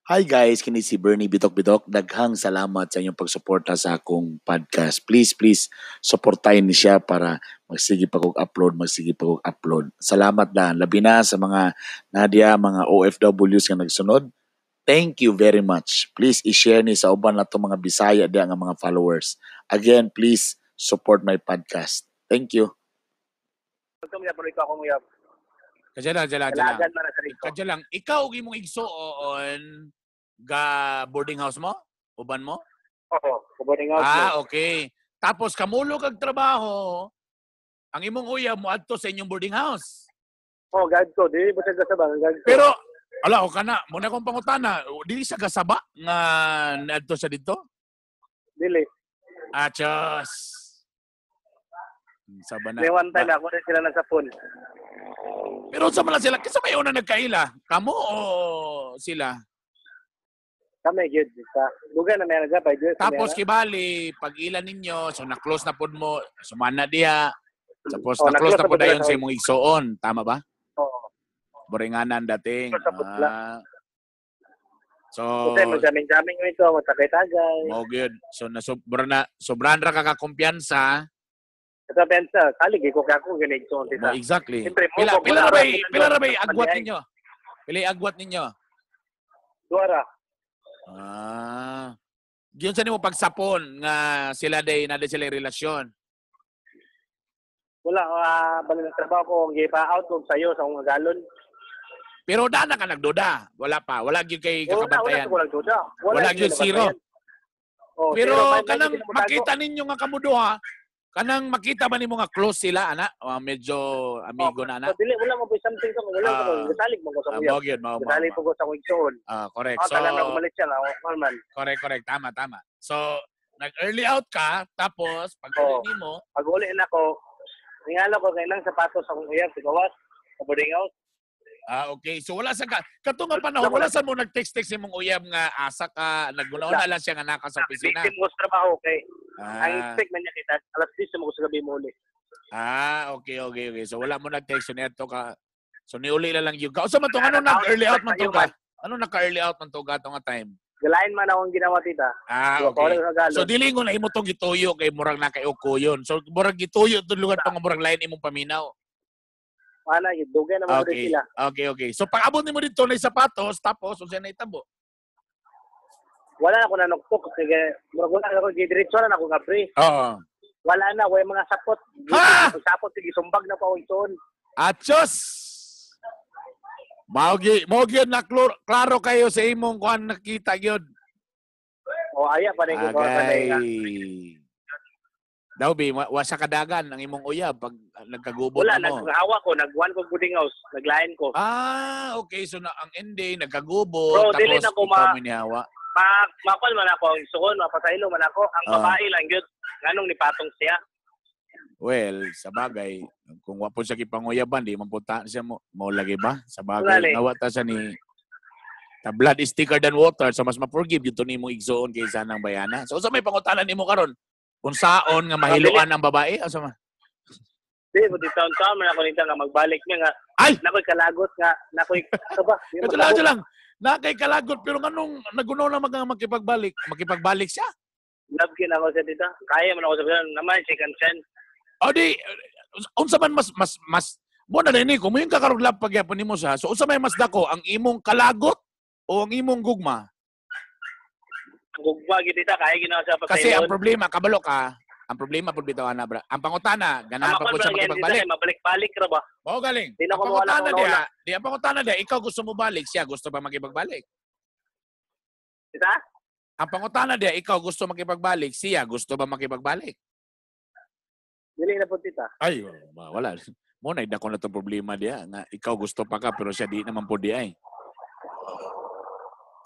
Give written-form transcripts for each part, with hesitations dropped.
Hi guys, kini si Bernie Bitok-Bitok. Daghang salamat sa inyong pagsuporta sa akong podcast. Please, supportahin ni siya para magsige pa kong upload. Salamat na. Labi na sa mga Nadia, mga OFWs nga nagsunod. Thank you very much. Please i-share ni sa uban na to mga Bisaya diya nga mga followers. Again, please support my podcast. Thank you. Kadya lang. Dalagan man sa rito. Kadya lang. Ikaw, imong igsuon ga boarding house mo? Uban mo? Oo, boarding house. Okay. Tapos, kamulo kag trabaho, ang imong uyab mo adto sa inyong boarding house. Oh, gad ko. Di ba sa gasaba? Pero, ala, o ka na. Muna kong pangutana. Dili sa gasaba nga adto sa dito? Dili. Achos. Saba na. May one time ako rin sila nasa phone. Pero sa man sila, kasi may una nagkaila. Kamo o sila? Kami, good. Dugan na may nagabay. Tapos kibali, pag ilan ninyo, so na-close na po mo, sumana diha. Tapos na-close na po dayon sa imong igsoon. Tama ba? Oo. Boringanan dating. So, kasi magdaming-daming ito, matagay-tagay. Oh, good. So, sobrang ra ka kumpiyansa. Sa pensa, salig ko kaya ako ganito. No, exactly. Pila ra bay agwat ninyo? Pila agwat ninyo? Duara. Diyon sa nimo pagsapon nga sila day na sila relasyon. Wala, bali ng trabaho ko, gipa-out ko sa'yo sa akong galon. Pero dana ka nagduda. Wala pa. Wala gyud kay kakabantayan. Wala gyud zero. Pero kanang makita ninyo nga kamuduha, kanang makita ba nimo nga close sila, ana? Medyo amigo na, ana? Dili, wala mo po something ko. Wala ko. Gasalig mo ko sa kuya. Gasalig po ko sa kuya. Correct. So, talang na umalis siya. Correct. Tama. So, nag-early out ka, tapos, pag-uli mo. Pag-uli na ko, ningalo ko kayo ng sapatos sa kuya. Sigawas, sa boarding house. Okay. So, wala sa katong nga panahon, wala sa mo nag-text imong uyab nga asa ka, naggunaw na lang siya nga naka sa opisina. Victim ko sa trabaho, okay. Ang expect man niya kita, alas 10 mo ko sa gabi mo uli. Okay. So, wala mo nag-text yun ito ka. So, niuli na lang yung ka. O, so, matong ano nag-early out man to ka? Ano naka-early out man to ka ito nga time? Galain man akong ginawa, tita. Okay. So, dilingo na imo tong gituyo kay murag nakayuko yun. So, murag gituyo itong lugar pa nga murag lain imong paminaw. Wala, dugan naman rin sila. Okay. So, pag abot mo dito na sapatos, tapos, o siya na itabo? Wala na ako nanuktok. Sige, murag wala ako, gidiretso na ako nga pre. Oo. Wala na, way mga sapot. Ha? Sapot, sige, sumbag na pa ako itoon. Achos! Maugi na klaro kayo sa imong kuhan nakita yun. O, aya pa rin ko. Agay. Daw, wasa kadagan ang imong uyab pag nagkagubot wala, mo. Wala, naghawa ko, nagwan ko boarding house, naglain ko. Okay. So, ang ending, nagkagubot, bro, dili na ko ikaw minihawa. Makol man ako, ang suon, mapasaylo man ako. Ang babae lang yun, nganong nipatong siya. Well, sa bagay, kung wapo siya kipanguyaban, di mapunta siya mo lagi ba? Sa bagay, nawata siya ni blood is thicker than water, so mas ma-forgive dito ni mo igsoon kaysa ng bayana. So, may pangutanan ni mo karon kung saon nga mahiluan ang babae? Asa man? Di, buti taon-taon man ako nito nga magbalik niya nga. Ay! Nakoy kalagot nga. Nakoy, ito ba? Ito lang. Nakay kalagot, pero anong nagunaw na makipagbalik? Makipagbalik siya? Love kin ako sa dito. Kaya man ako sabihin, naman, second chance. O di, unsa man mas mo na rin kung yung kakarog lab pagyapon nimo siya. So unsa may mas dako, ang imong kalagot o ang imong gugma? Gugma gid ta kaya ginawa sa kasi ang problema kabalo ka, ang problema pud bitaw ana bra. Ang pangutana ganahan pa pud siya makipagbalik. Mabalik-balik ra ba? Mao galing. Ang pangutana dia, ikaw gusto mo balik, siya gusto ba makipagbalik? Kita? Ang pangutana dia, ikaw gusto makipagbalik, siya gusto ba makipagbalik? Dili na pud tita. Ay, wala. Mo na idako na to problema dia nga ikaw gusto pa ka pero siya di naman pud di ay.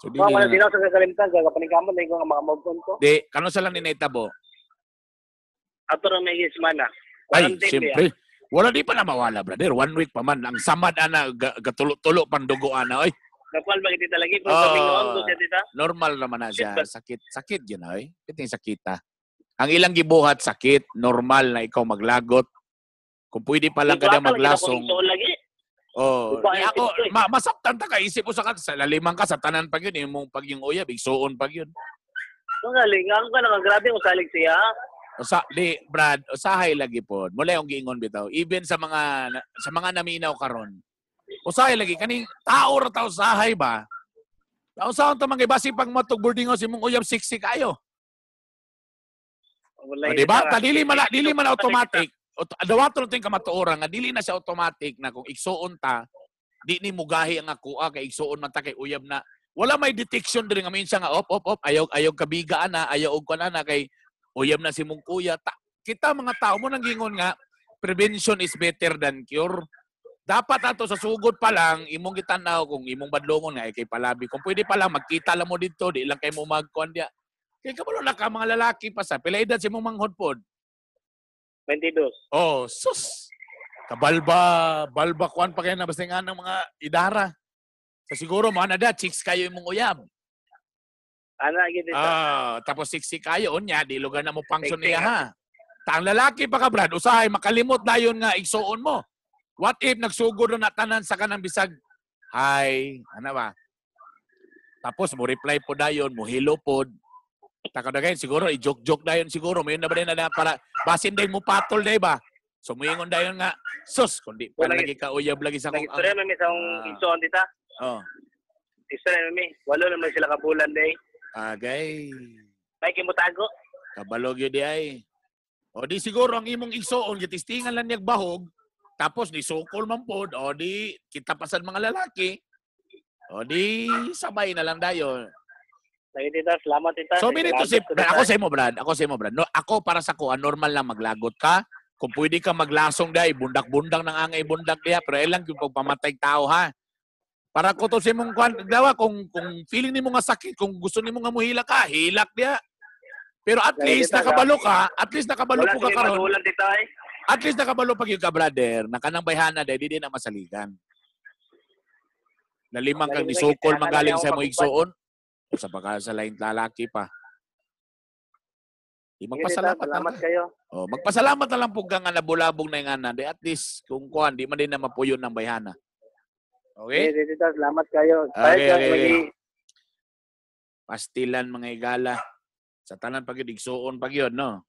So, wala din ako sa kakalimtan, kapaningkamon na yung mga mabon ko. Di, kano sa lang ni naitabo? Ato na may ismana. Ay, siyempre. Wala di pa na mawala, brother. 1 week pa man. Ang samad, ana, gatulo-tulo pandugo, ana, oy. Nakual ba kita lagi? Pero normal naman na siya. Sakit yun, oy. Ito yung sakita. Ang ilang gibuhat, sakit. Normal na ikaw maglagot. Kung pwede pa lang ka na maglasong. Oh, Iba yung ako tipo, eh. masaktan ta ka isip mo sa laliman ka sa tanan pag yun imong pag yung uyab igsuon pag yun. Ang galing, ang ka na grabe mo salig siya. Brad, usahay lagi po. Mula yung giingon bitaw. Even sa mga naminaw karon. Usahay lagi kaning tao ra tao usahay ba? Tao sa ta mga basi pag matug boarding house imong uyab 60 kayo. O, di ba? Dili man automatic. Dawaton ting kamatuoran nga dili na siya automatic na kung igsuon ta di ni mugahi ang akuha kay igsuon man ta kay uyab na. Wala may detection diri nga minsan nga op ayaw kabigaan na ayaw og kana na kay uyab na si mong kuya. Kita mga tao mo nang gingon nga prevention is better than cure. Dapat ato sa sugod pa lang imong gitanaw kung imong badlongon nga kay palabi. Kung pwede pa lang magkita lang mo dito, di lang kay mo magkuan dia. Kay kabalo na ka mga lalaki pa sa pila edad si mong manghod pod. 22. Oh, sus. Balba kuan pa kay na basta nga ng mga idara. So siguro mo na da chicks kayo imong uyab. Ana gid Tapos 60 kayo unya di lugar na mo function niya ha. Tang lalaki pa ka Brad, usahay makalimot dayon nga igsuon mo. What if nagsugod na tanan sa kanang bisag hi, ano ba? Tapos mo reply po dayon, mo hello pod. Takadagay siguro i-joke dayon siguro, mayon na ba na para basin din mo patol day ba? So moingon dayon nga, sus kundi pa lagi ka uyab lagi sa kong. Istorya may sa igsoon dita. Oh. Istorya may walo naman sila kabulan day. Agay. May kimutago. Kabalog yun di ay. O di siguro ang imong igsoon, gitistingan lang niyag bahog, tapos ni sukol man pod, o di kita pasan mga lalaki, o di sabay na lang dayon. Lagi tita, salamat tita. So minito si ako sa imo Brad. No, ako para sa ko normal lang maglagot ka. Kung pwede ka maglasong day, bundak-bundak ng angay bundak diha, pero ilang yung pagpamatay tao ha. Para ko to sa imong kwan, dawa kung feeling nimo nga sakit, kung gusto nimo nga muhila ka, hilak diha. Pero at least nakabalo ka po ka karon. At least nakabalo pag yung ka brother, nakanang bayhana day di na masaligan. Nalimang kang nisukol manggaling sa mo igsuon. Sa baka sa lain lalaki pa. Magpasalamat salamat kayo. Oh, magpasalamat na lang po nga nabulabog na yung ana. At least kung kuan di man din na mapuyon ng bayhana. Okay? Tita, salamat kayo. Okay. Pastilan mga igala. Sa tanan pag yun, igsuon pag yun, no?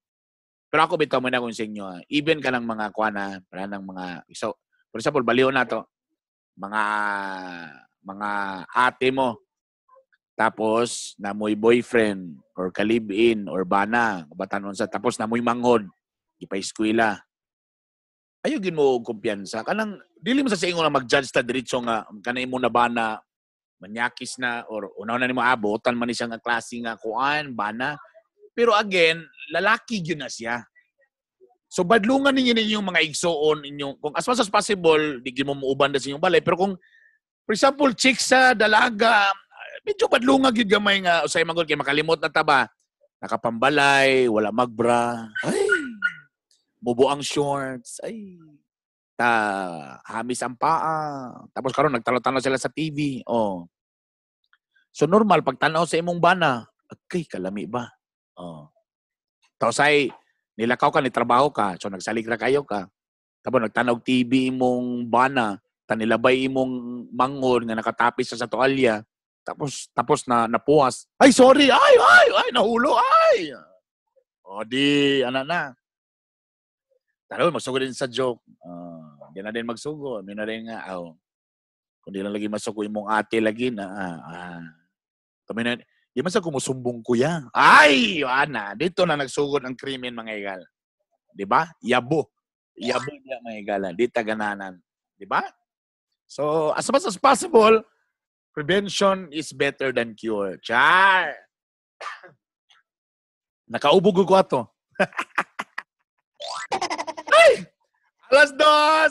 Pero ako bitaw mo na kung sa inyo, even ka ng mga kuana, para ng mga, so, for example, baliw na to, mga ate mo, tapos namoy boyfriend, or kalib-in, or bana, batanon sa, tapos namoy manghod, ipa-eskwela. Ayogin mo kumpiyansa. Kanang, dili mo sa ingo na mag-judge ta diretso nga, kanay mo na bana, manyakis na, or unaw na ni mo abotan man ni siya nga klase nga kuan, bana. Pero again, lalaki yun na siya. So badlungan ninyo mga igsoon inyong kung as much as possible, di mo muuban na sa inyong balay. Pero kung, for example, chicks sa dalaga, medyo badlungan yun gamay nga, usay magod kay makalimot na taba, nakapambalay, wala magbra, ay, bubo ang shorts, ay, hamis ang paa. Tapos karon nagtanaw-tanaw sila sa TV. Oh. So normal pag tanaw sa imong bana, okay, kalami ba? Oh. Tapos ay nilakaw ka, nitrabaho ka, so nagsalig ra kayo ka. Tapos nagtanaw TV imong bana, tanilabay imong mangon nga nakatapis sa tuwalya. Tapos na napuwas. Ay, sorry. Ay, nahulo. Ay. O di, ano na. Taro, magsugod din sa joke. Di na din magsugod. May na rin nga, kung di lang lagi masugod mong ate lagi na, kami na, di man sa kumusumbong kuya. Ay, ana, dito na nagsugod ang krimen mga igal. Di ba? Yabo niya mga igala. Di tagananan. Di ba? So, as much as possible, prevention is better than cure. Char! Nakaubog ko ato. Ay! Alas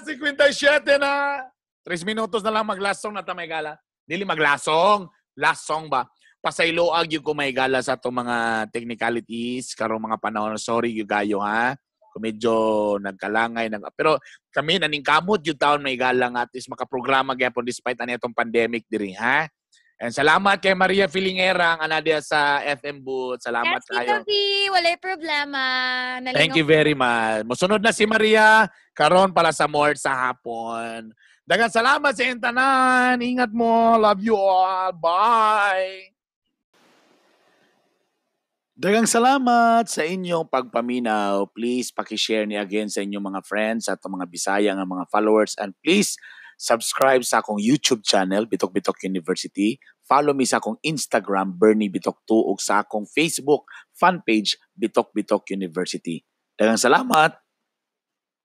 2:57 na. 3 minutos na lang maglasong na ta may gala. Dili maglasong. Last song ba? Pasayloag yung kumaygala sa itong mga technicalities. Karong mga panahon. Sorry yung gayo ha. Kung medyo nagkalangay. Pero kami naningkamot yung taon may galang at least makaprograma gyapon despite ano itong pandemic diri ha. And salamat kay Maria Filingera ang anadia sa FM booth. Salamat kayo. Yes, walay problema. Thank you very much. Musunod na si Maria karon para sa more sa hapon. Daghang salamat sa inyong tanan. Ingat mo. Love you all. Bye. Daghang salamat sa inyong pagpaminaw. Please paki-share ni again sa inyong mga friends at mga Bisaya nga mga followers, and please subscribe sa akong YouTube channel Bitok Bitok University. Follow me sa akong Instagram Bernie Bitok 2 ug sa akong Facebook fan page Bitok Bitok University. Daghang salamat.